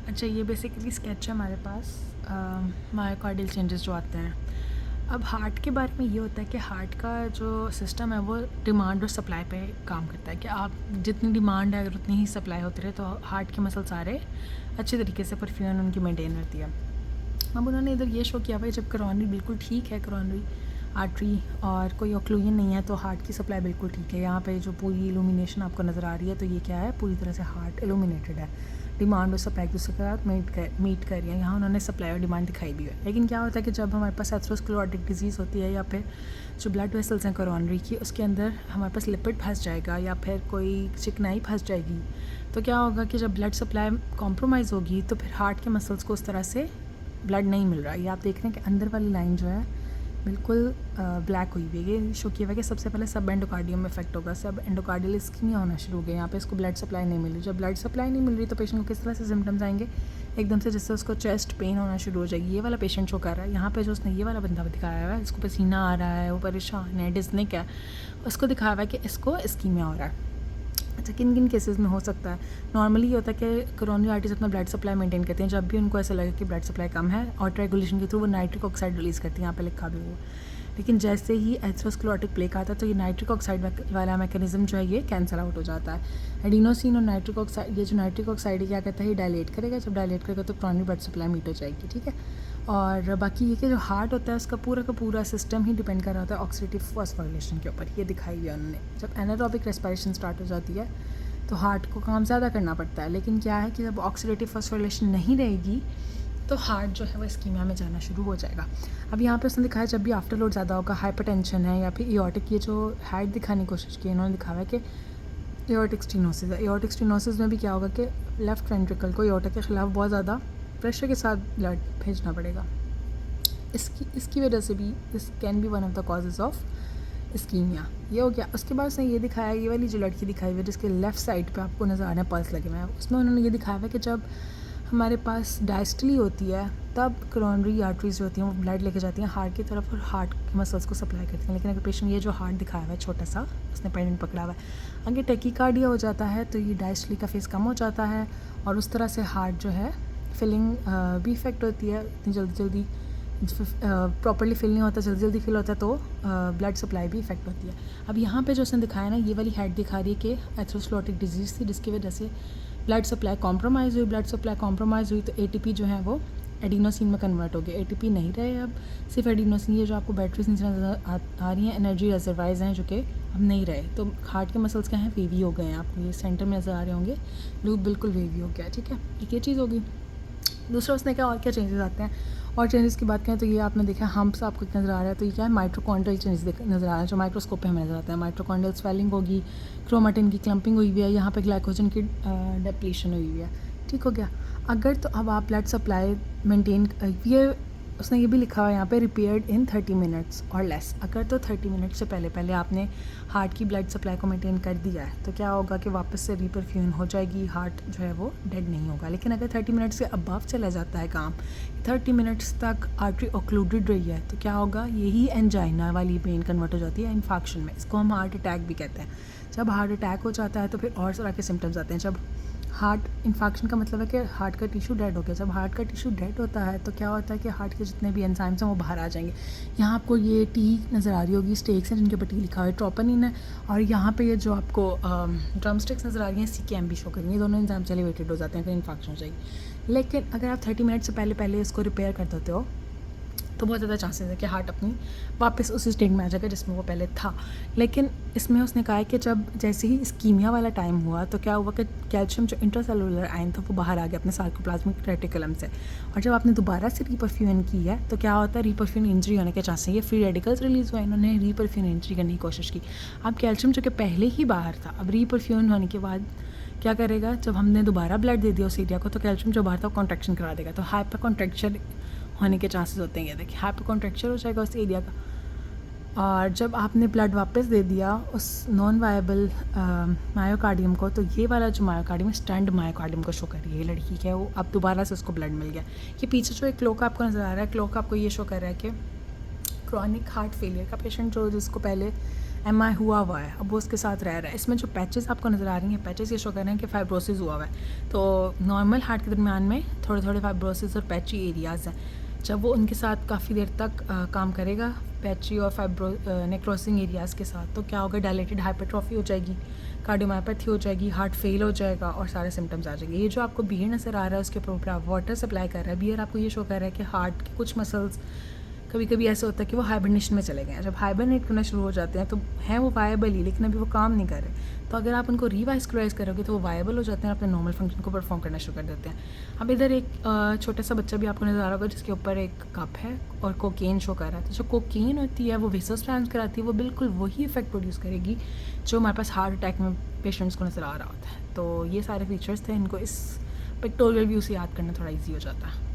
अच्छा, ये basically sketch है हमारे पास मायोकार्डियल चेंजेस जो आते हैं। अब हार्ट के बारे में ये होता है कि हार्ट का जो सिस्टम है वो डिमांड और सप्लाई पे काम करता है कि आप जितनी डिमांड है अगर उतनी ही सप्लाई होती रहे तो हार्ट के मसल सारे अच्छे तरीके से परफ्यूजन उनकी मेंटेन रहती है। अब उन्होंने इधर ये शो किया भाई जब करोनरी बिल्कुल ठीक है, करोनरी आर्टरी और कोई ऑक्लूजन नहीं है तो हार्ट की सप्लाई बिल्कुल ठीक है। यहाँ पे जो पूरी इल्यूमिनेशन आपको नज़र आ रही है तो ये क्या है, पूरी तरह से हार्ट इल्यूमिनेटेड है। डिमांड और सप्लाई एक दूसरे के साथ मीट कर रही है। यहाँ उन्होंने सप्लाई और डिमांड दिखाई भी है। लेकिन क्या होता है कि जब हमारे पास एथेरोस्क्लेरोटिक डिजीज़ होती है या फिर जो ब्लड वेसल्स हैं करोनरी की, उसके अंदर हमारे पास लिपिड फंस जाएगा या फिर कोई चिकनाई फंस जाएगी, तो क्या होगा कि जब ब्लड सप्लाई कॉम्प्रोमाइज़ होगी तो फिर हार्ट के मसल्स को उस तरह से ब्लड नहीं मिल रहा है। ये आप देख रहे हैं कि अंदर वाली लाइन जो है बिल्कुल ब्लैक हुई हुई है। ये शो किया हुआ है कि सबसे पहले सब एंडोकार्डियम में इफेक्ट होगा, सब एंडोकार्डियल इस्कीमिया होना शुरू हो गया। यहाँ पे इसको ब्लड सप्लाई नहीं मिल रही। जब ब्लड सप्लाई नहीं मिल रही तो पेशेंट को किस तरह से सिम्टम्स आएंगे, एकदम से जिससे उसको चेस्ट पेन होना शुरू हो जाएगी। ये वाला पेशेंट शो कर रहा है। यहाँ पे जो उसने ये वाला बंदा दिखाया हुआ है, इसको पसीना आ रहा है, वो परेशान है, डिस्निक है, उसको दिखाया हुआ है कि इसको इस्कीमिया हो रहा है। अच्छा, किन किन केसेस में हो सकता है? नॉर्मली ये होता है कि कोरोनरी आर्टरीज अपना ब्लड सप्लाई मेंटेन करते हैं। जब भी उनको ऐसा लगे कि ब्लड सप्लाई कम है, ऑटो रेगुलेशन के थ्रू वो नाइट्रिक ऑक्साइड रिलीज़ करती है, यहाँ पे लिखा भी हुआ। लेकिन जैसे ही एथेरोस्क्लेरोटिक प्लेक आता है तो ये नाइट्रिक ऑक्साइड वाला मैकेनिज्म जो है ये कैंसिल आउट हो जाता है। एडिनोसिन और नाइट्रिक ऑक्साइड, ये जो नाइट्रिक ऑक्साइड है क्या कहता है, ये डायलेट करेगा। जब डायलेट करेगा तो कोरोनरी ब्लड सप्लाई मीट हो जाएगी, ठीक है। और बाकी ये कि जो हार्ट होता है उसका पूरा का पूरा सिस्टम ही डिपेंड कर रहा होता है ऑक्सीडेटिव फॉस्फोराइलेशन के ऊपर। ये दिखाई हुई है उन्होंने। जब एनारोबिक रेस्पिरेशन स्टार्ट हो जाती है तो हार्ट को काम ज़्यादा करना पड़ता है। लेकिन क्या है कि जब ऑक्सीडेटिव फॉस्फोराइलेशन नहीं रहेगी तो हार्ट जो है वो इस्कीमिया में जाना शुरू हो जाएगा। अब यहाँ पे उसने दिखाया जब भी आफ्टर लोड ज़्यादा होगा, हाइपरटेंशन है या फिर एओर्टिक, ये जो हाइट दिखाने की कोशिश की इन्होंने दिखाया है कि एओर्टिक स्टेनोसिस है। एओर्टिक स्टेनोसिस में भी क्या होगा कि लेफ्ट वेंट्रिकल को एओर्टा के ख़िलाफ़ बहुत ज़्यादा प्रेशर के साथ ब्लड भेजना पड़ेगा। इसकी वजह से भी this can be one of the causes of ischaemia. ये हो गया। उसके बाद उसने ये दिखाया, ये वाली जो लड़की दिखाई हुई है जिसके लेफ़्ट साइड पे आपको नज़र आ रहा है पल्स लगे हुए हैं, उसमें उन्होंने ये दिखाया है कि जब हमारे पास डायस्टली होती है तब कोरोनरी आर्टरीज जो होती हैं वो ब्लड लेके जाती हैं हार्ट की तरफ और हार्ट के मसल्स को सप्लाई करती हैं। लेकिन अगर पेशेंट, ये जो हार्ट दिखाया हुआ है छोटा सा, उसने पेंडेंट पकड़ा हुआ है, अगर टैकीकार्डिया हो जाता है तो ये डायस्टली का फेस कम हो जाता है और उस तरह से हार्ट जो है फिलिंग भी इफेक्ट होती है। इतनी जल्दी प्रॉपर्ली फिल नहीं होता, जल्दी फिल होता है तो ब्लड सप्लाई भी इफेक्ट होती है। अब यहाँ पे जो उसने दिखाया ना, ये वाली हेड दिखा रही है कि एथेरोस्क्लेरोटिक डिजीज़ थी जिसकी वजह से ब्लड सप्लाई कॉम्प्रोमाइज़ हुई। ब्लड सप्लाई कॉम्प्रोमाइज़ हुई तो एटीपी जो है वो एडिनोसिन में कन्वर्ट हो गया। एटीपी नहीं रहे, अब सिर्फ एडिनोसिन, ये जो आपको बैटरीज नीचे नजर आ रही हैं, एनर्जी रिजर्वायर्स हैं जो कि अब नहीं रहे। तो हार्ट के मसल्स क्या हैं, वेवी हो गए हैं। आपको ये सेंटर में नज़र आ रहे होंगे, लूप बिल्कुल वेवी हो गया, ठीक है। एक ये चीज़ होगी। दूसरा उसने क्या और क्या चेंजेस आते हैं, और चेंजेस की बात करें तो ये आपने देखा हम्प्स आपको नज़र आ रहा है, तो ये क्या है, माइट्रोकॉन्ड्रियल चेंजेस नज़र आ रहा है जो माइक्रोस्कोप पे हमें नज़र आता है। माइट्रोकॉन्ड्रियल स्वेलिंग होगी, क्रोमेटिन की क्लम्पिंग हुई हुई है, यहाँ पे ग्लाइकोजन की डिप्लीशन हुई हुई है, ठीक हो गया। अगर तो अब आप ब्लड सप्लाई मेंटेन, ये उसने ये भी लिखा हुआ है यहाँ पे, रिपेयर्ड इन 30 मिनट्स और लेस। अगर तो 30 मिनट से पहले आपने हार्ट की ब्लड सप्लाई को मेंटेन कर दिया है तो क्या होगा कि वापस से रीपरफ्यूजन हो जाएगी, हार्ट जो है वो डेड नहीं होगा। लेकिन अगर 30 मिनट से अबव चला जाता है काम, 30 मिनट्स तक आर्टरी ऑक्लूडेड रही है, तो क्या होगा, यही एंजाइना वाली पेन कन्वर्ट हो जाती है इन्फेक्शन में। इसको हम हार्ट अटैक भी कहते हैं। जब हार्ट अटैक हो जाता है तो फिर और तरह के सिम्टम्स आते हैं। जब हार्ट इन्फेक्शन का मतलब है कि हार्ट का टिश्यू डेड हो गया। जब हार्ट का टिश्यू डेड होता है तो क्या होता है कि हार्ट के जितने भी एंजाइम्स हैं वो बाहर आ जाएंगे। यहाँ आपको ये टी नज़र आ रही होगी, स्टेक्स हैं जिनके ऊपर टी लिखा हुआ है, ट्रोपोनिन है, और यहाँ पे ये जो आपको ड्रम स्टिक्स नज़र आ रही हैं, सीकेएम भी शो करेंगे। दोनों एंजाइम्स एलिवेटेड हो जाते हैं, फिर इन्फेक्शन हो जाएगी। लेकिन अगर आप 30 मिनट से पहले इसको रिपेयर कर देते हो तो बहुत ज़्यादा चांसेस है कि हार्ट अपनी वापस उसी स्टेट में आ जाएगा जिसमें वो पहले था। लेकिन इसमें उसने कहा है कि जब जैसे ही इस्कीमिया वाला टाइम हुआ तो क्या हुआ कि कैल्शियम जो इंट्रासेलुलर आयन था वो बाहर आ गया अपने सार्कोप्लाज्मिक रेटिकुलम से, और जब आपने दोबारा से रीपरफ्यूजन की है तो क्या होता है, रीपरफ्यूजन इंजरी होने के चांसेस। ये फ्री रेडिकल्स रिलीज़ हुआ, इन्होंने रीपरफ्यूजन इंजरी करने की कोशिश की। अब कैल्शियम जो कि पहले ही बाहर था, अब रीपरफ्यूजन होने के बाद क्या करेगा, जब हमने दोबारा ब्लड दे दिया उस एरिया को तो कैल्शियम जो बाहर था कॉन्ट्रैक्शन करा देगा, तो हाइपर कॉन्ट्रैक्शन होने के चांसेस होते हैं। ये देखिए, हाइपर कॉन्ट्रैक्चर हो जाएगा उस एरिया का। और जब आपने ब्लड वापस दे दिया उस नॉन वायबल मायोकार्डियम को, तो ये वाला जो मायोकार्डियम स्टंड मायोकार्डियम को शो कर रही है लड़की क्या है वो, अब दोबारा से उसको ब्लड मिल गया। ये पीछे जो एक क्लोक आपको नज़र आ रहा है, क्लोक आपको ये शो कर रहा है कि क्रॉनिक हार्ट फेलियर का पेशेंट जो जिसको पहले MI हुआ हुआ है, अब वो उसके साथ रह रहा है। इसमें जो पैचेस आपको नज़र आ रही हैं, पैचेस ये शो कर रहे हैं कि फाइब्रोसिस हुआ हुआ है। तो नॉर्मल हार्ट के दरमियान में थोड़े थोड़े फाइब्रोसिस और पैची एरियाज़ हैं। जब वो उनके साथ काफ़ी देर तक काम करेगा पैची और नेक्रोसिंग एरियाज़ के साथ, तो क्या होगा, डायलेटेड हाइपरट्रॉफी हो जाएगी, कार्डियोमायोपैथी हो जाएगी, हार्ट फेल हो जाएगा और सारे सिम्टम्स आ जाएंगे। ये जो आपको बियर नज़र आ रहा है उसके ऊपर आप वाटर सप्लाई कर रहा है, बियर आपको ये शो कर रहा है कि हार्ट के कुछ मसल्स कभी कभी ऐसा होता है कि वो हाइबरनेशन में चले गए हैं। जब हाइबरनेट करना शुरू हो जाते हैं तो हैं वो वायबल ही, लेकिन अभी वो काम नहीं कर रहे। तो अगर आप उनको रिवास्कुलराइज करोगे तो वो वायबल हो जाते हैं, अपने नॉर्मल फंक्शन को परफॉर्म करना शुरू कर देते हैं। अब इधर एक छोटा सा बच्चा भी आपको नज़र आ रहा होगा जिसके ऊपर एक कप है और कोकेन शो कर रहा है। तो जो कोकेन होती है वो वेसोस्पैज़म कराती है, वो बिल्कुल वही इफेक्ट प्रोड्यूस करेगी जो हमारे पास हार्ट अटैक में पेशेंट्स को नज़र आ रहा होता है। तो ये सारे फीचर्स थे, इनको इस पिक्टोरियल व्यू से याद करना थोड़ा ईजी हो जाता है।